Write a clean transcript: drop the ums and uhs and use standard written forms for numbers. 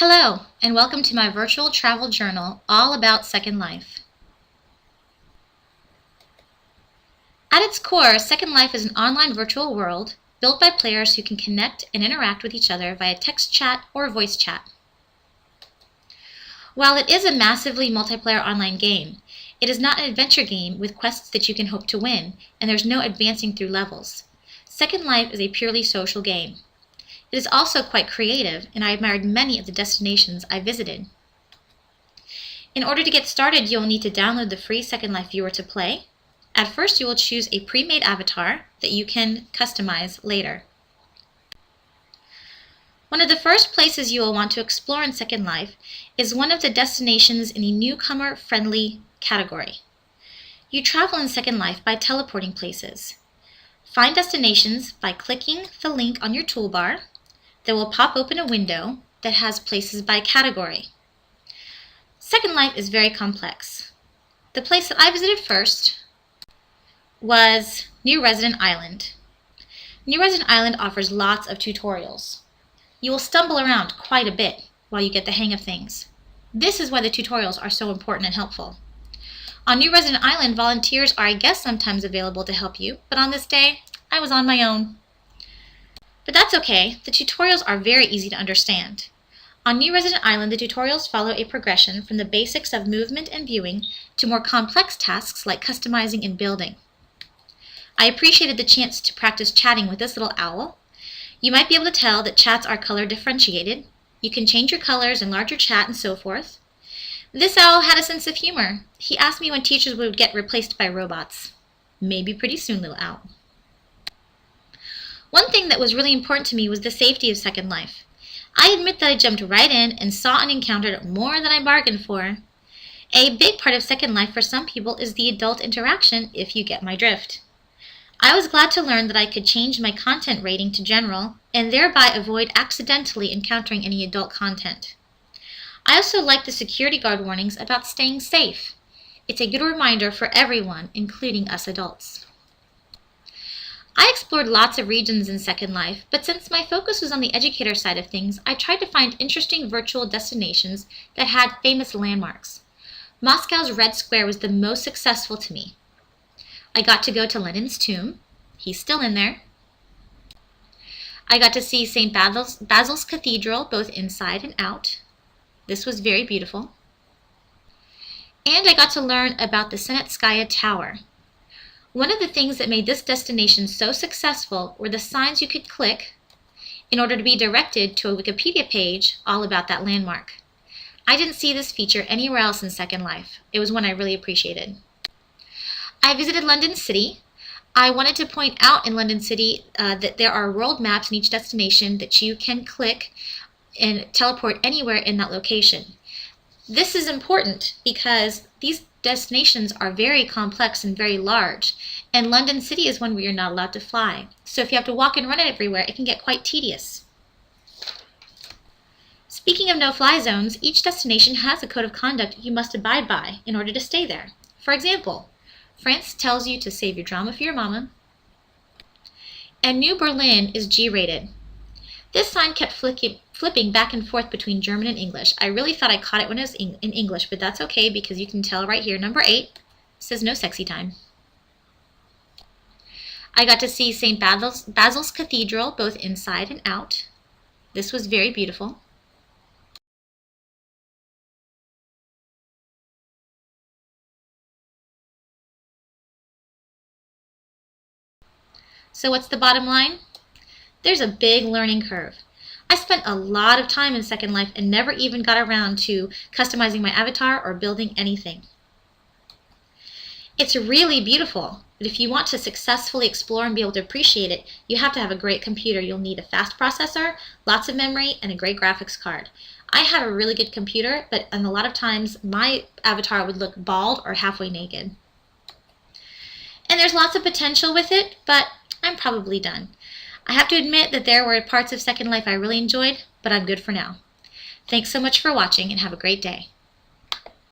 Hello, and welcome to my virtual travel journal all about Second Life. At its core, Second Life is an online virtual world built by players who can connect and interact with each other via text chat or voice chat. While it is a massively multiplayer online game, it is not an adventure game with quests that you can hope to win, and there's no advancing through levels. Second Life is a purely social game. It is also quite creative, and I admired many of the destinations I visited. In order to get started, you'll need to download the free Second Life Viewer to play. At first, you will choose a pre-made avatar that you can customize later. One of the first places you will want to explore in Second Life is one of the destinations in the newcomer-friendly category. You travel in Second Life by teleporting places. Find destinations by clicking the link on your toolbar that will pop open a window that has places by category. Second Life is very complex. The place that I visited first was New Resident Island. New Resident Island offers lots of tutorials. You will stumble around quite a bit while you get the hang of things. This is why the tutorials are so important and helpful. On New Resident Island, volunteers are, I guess, sometimes available to help you, but on this day, I was on my own. But that's okay, the tutorials are very easy to understand. On New Resident Island, the tutorials follow a progression from the basics of movement and viewing to more complex tasks like customizing and building. I appreciated the chance to practice chatting with this little owl. You might be able to tell that chats are color differentiated. You can change your colors, enlarge your chat, and so forth. This owl had a sense of humor. He asked me when teachers would get replaced by robots. Maybe pretty soon, little owl. One thing that was really important to me was the safety of Second Life. I admit that I jumped right in and saw and encountered more than I bargained for. A big part of Second Life for some people is the adult interaction, if you get my drift. I was glad to learn that I could change my content rating to general and thereby avoid accidentally encountering any adult content. I also like the security guard warnings about staying safe. It's a good reminder for everyone, including us adults. I explored lots of regions in Second Life, but since my focus was on the educator side of things, I tried to find interesting virtual destinations that had famous landmarks. Moscow's Red Square was the most successful to me. I got to go to Lenin's tomb. He's still in there. I got to see St. Basil's Cathedral both inside and out. This was very beautiful. And I got to learn about the Senetskaya Tower. One of the things that made this destination so successful were the signs you could click in order to be directed to a Wikipedia page all about that landmark. I didn't see this feature anywhere else in Second Life. It was one I really appreciated. I visited London City. I wanted to point out in London City that there are world maps in each destination that you can click and teleport anywhere in that location. This is important because these destinations are very complex and very large, and London City is one where you're not allowed to fly. So if you have to walk and run it everywhere, it can get quite tedious. Speaking of no-fly zones, each destination has a code of conduct you must abide by in order to stay there. For example, France tells you to save your drama for your mama, and New Berlin is G-rated. This sign kept flipping back and forth between German and English. I really thought I caught it when it was in English, but that's okay because you can tell right here, number 8 says no sexy time. I got to see St. Basil's Cathedral both inside and out. This was very beautiful. So what's the bottom line? There's a big learning curve. I spent a lot of time in Second Life and never even got around to customizing my avatar or building anything. It's really beautiful, but if you want to successfully explore and be able to appreciate it, you have to have a great computer. You'll need a fast processor, lots of memory, and a great graphics card. I have a really good computer, but a lot of times my avatar would look bald or halfway naked. And there's lots of potential with it, but I'm probably done. I have to admit that there were parts of Second Life I really enjoyed, but I'm good for now. Thanks so much for watching and have a great day.